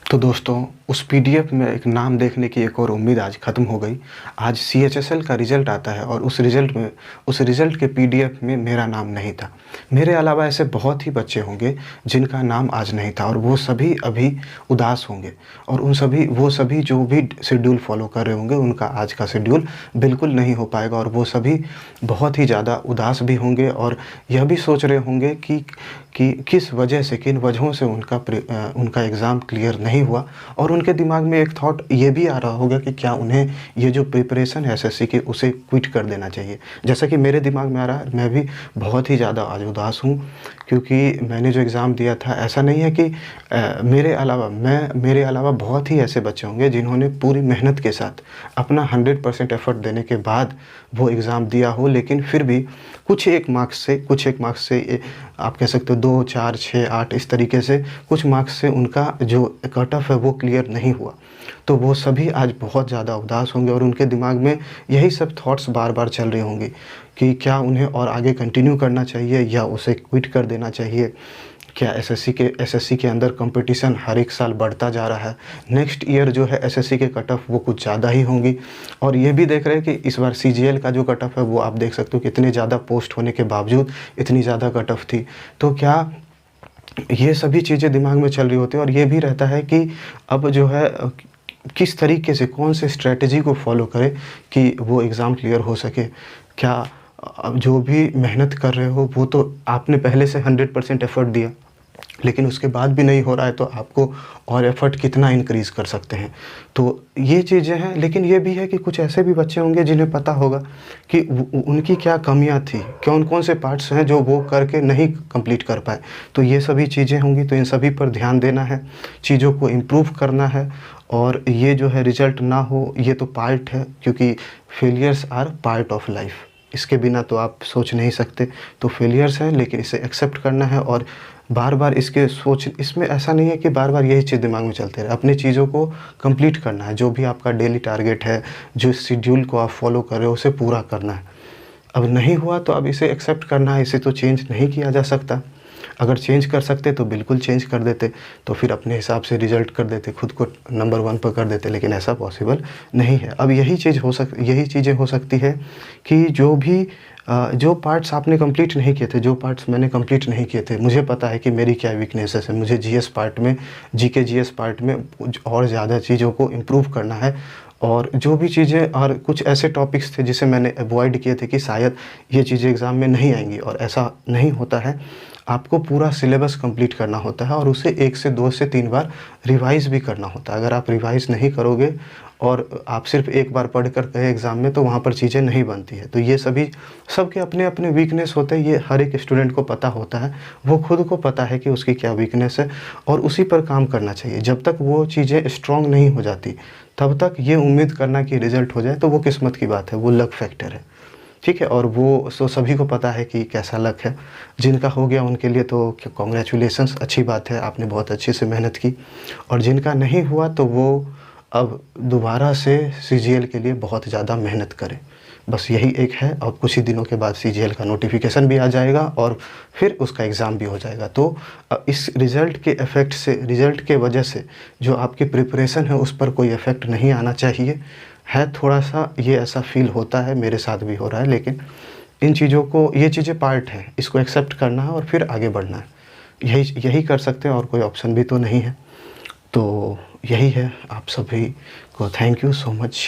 तो दोस्तों, उस पीडीएफ में एक नाम देखने की एक और उम्मीद आज ख़त्म हो गई। आज सीएचएसएल का रिज़ल्ट आता है और उस रिज़ल्ट के पीडीएफ में मेरा नाम नहीं था। मेरे अलावा ऐसे बहुत ही बच्चे होंगे जिनका नाम आज नहीं था और वो सभी अभी उदास होंगे और वो सभी जो भी शेड्यूल फ़ॉलो कर रहे होंगे उनका आज का शेड्यूल बिल्कुल नहीं हो पाएगा और वो सभी बहुत ही ज़्यादा उदास भी होंगे और यह भी सोच रहे होंगे कि किस वजह से, किन वजहों से उनका एग्ज़ाम क्लियर नहीं हुआ और उनके दिमाग में एक थॉट ये भी आ रहा होगा कि क्या उन्हें ये जो प्रिपरेशन है एसएससी की उसे क्विट कर देना चाहिए। जैसा कि मेरे दिमाग में आ रहा है, मैं भी बहुत ही ज़्यादा आज उदास हूँ क्योंकि मैंने जो एग्ज़ाम दिया था, ऐसा नहीं है कि मेरे अलावा बहुत ही ऐसे बच्चे होंगे जिन्होंने पूरी मेहनत के साथ अपना 100% एफ़र्ट देने के बाद वो एग्ज़ाम दिया हो, लेकिन फिर भी कुछ एक मार्क्स से आप कह सकते हो 2, 4, 6, 8 इस तरीके से कुछ मार्क्स से उनका जो कट ऑफ है वो क्लियर नहीं हुआ। तो वो सभी आज बहुत ज़्यादा उदास होंगे और उनके दिमाग में यही सब थॉट्स बार-बार चल रहे होंगे कि क्या उन्हें और आगे कंटिन्यू करना चाहिए या उसे क्विट कर देना चाहिए। क्या एसएससी के अंदर कंपटीशन हर एक साल बढ़ता जा रहा है। नेक्स्ट ईयर जो है एसएससी के कट ऑफ वो कुछ ज़्यादा ही होंगी और ये भी देख रहे हैं कि इस बार सीजीएल का जो कट ऑफ है वो आप देख सकते हो कि इतने ज़्यादा पोस्ट होने के बावजूद इतनी ज़्यादा कट ऑफ थी। तो क्या ये सभी चीज़ें दिमाग में चल रही होती हैं और ये भी रहता है कि अब जो है किस तरीके से, कौन से स्ट्रैटेजी को फ़ॉलो करें कि वो एग्ज़ाम क्लियर हो सके। क्या अब जो भी मेहनत कर रहे हो वो तो आपने पहले से 100% एफ़र्ट दिया, लेकिन उसके बाद भी नहीं हो रहा है तो आपको और एफ़र्ट कितना इंक्रीज़ कर सकते हैं। तो ये चीज़ें हैं, लेकिन ये भी है कि कुछ ऐसे भी बच्चे होंगे जिन्हें पता होगा कि उनकी क्या कमियाँ थी, कौन-कौन से पार्ट्स हैं जो वो करके नहीं कंप्लीट कर पाए। तो ये सभी चीज़ें होंगी, तो इन सभी पर ध्यान देना है, चीज़ों को इम्प्रूव करना है और ये जो है रिज़ल्ट ना हो ये तो पार्ट है, क्योंकि failures are part of life. इसके बिना तो आप सोच नहीं सकते। तो फेलियर्स हैं, लेकिन इसे एक्सेप्ट करना है और बार-बार इसमें ऐसा नहीं है कि बार-बार यही चीज़ दिमाग में चलते रहे। अपनी चीज़ों को कंप्लीट करना है, जो भी आपका डेली टारगेट है, जो शेड्यूल को आप फ़ॉलो कर रहे हो उसे पूरा करना है। अब नहीं हुआ तो अब इसे एक्सेप्ट करना है, इसे तो चेंज नहीं किया जा सकता। अगर चेंज कर सकते तो बिल्कुल चेंज कर देते, तो फिर अपने हिसाब से रिज़ल्ट कर देते, खुद को नंबर 1 पर कर देते, लेकिन ऐसा पॉसिबल नहीं है। अब यही चीज़ें हो सकती है कि जो पार्ट्स आपने कंप्लीट नहीं किए थे, जो पार्ट्स मैंने कंप्लीट नहीं किए थे, मुझे पता है कि मेरी क्या वीकनेसेस है। मुझे जीके जीएस पार्ट में और ज़्यादा चीज़ों को इम्प्रूव करना है और जो भी चीज़ें और कुछ ऐसे टॉपिक्स थे जिसे मैंने अवॉइड किए थे कि शायद ये चीज़ें एग्ज़ाम में नहीं आएँगी, और ऐसा नहीं होता है। आपको पूरा सिलेबस कंप्लीट करना होता है और उसे 1 से 2 से 3 बार रिवाइज़ भी करना होता है। अगर आप रिवाइज़ नहीं करोगे और आप सिर्फ़ एक बार पढ़ कर गए एग्ज़ाम में, तो वहाँ पर चीज़ें नहीं बनती है। तो ये सबके अपने-अपने वीकनेस होते हैं, ये हर एक स्टूडेंट को पता होता है। वो खुद को पता है कि उसकी क्या वीकनेस है और उसी पर काम करना चाहिए। जब तक वो चीज़ें स्ट्रॉन्ग नहीं हो जाती, तब तक ये उम्मीद करना कि रिज़ल्ट हो जाए तो वो किस्मत की बात है, वो लक फैक्टर है। ठीक है, और वो सभी को पता है कि कैसा लक है। जिनका हो गया उनके लिए तो कांग्रेचुलेशंस, अच्छी बात है, आपने बहुत अच्छे से मेहनत की। और जिनका नहीं हुआ तो वो अब दोबारा से सीजीएल के लिए बहुत ज़्यादा मेहनत करें। बस यही एक है, और कुछ ही दिनों के बाद सीजीएल का नोटिफ़िकेशन भी आ जाएगा और फिर उसका एग्ज़ाम भी हो जाएगा। तो इस रिज़ल्ट के वजह से जो आपकी प्रिपरेशन है उस पर कोई इफ़ेक्ट नहीं आना चाहिए। है थोड़ा-सा ये ऐसा फ़ील होता है, मेरे साथ भी हो रहा है, लेकिन ये चीज़ें पार्ट हैं, इसको एक्सेप्ट करना है और फिर आगे बढ़ना है। यही कर सकते हैं, और कोई ऑप्शन भी तो नहीं है। तो यही है, आप सभी को थैंक यू सो मच।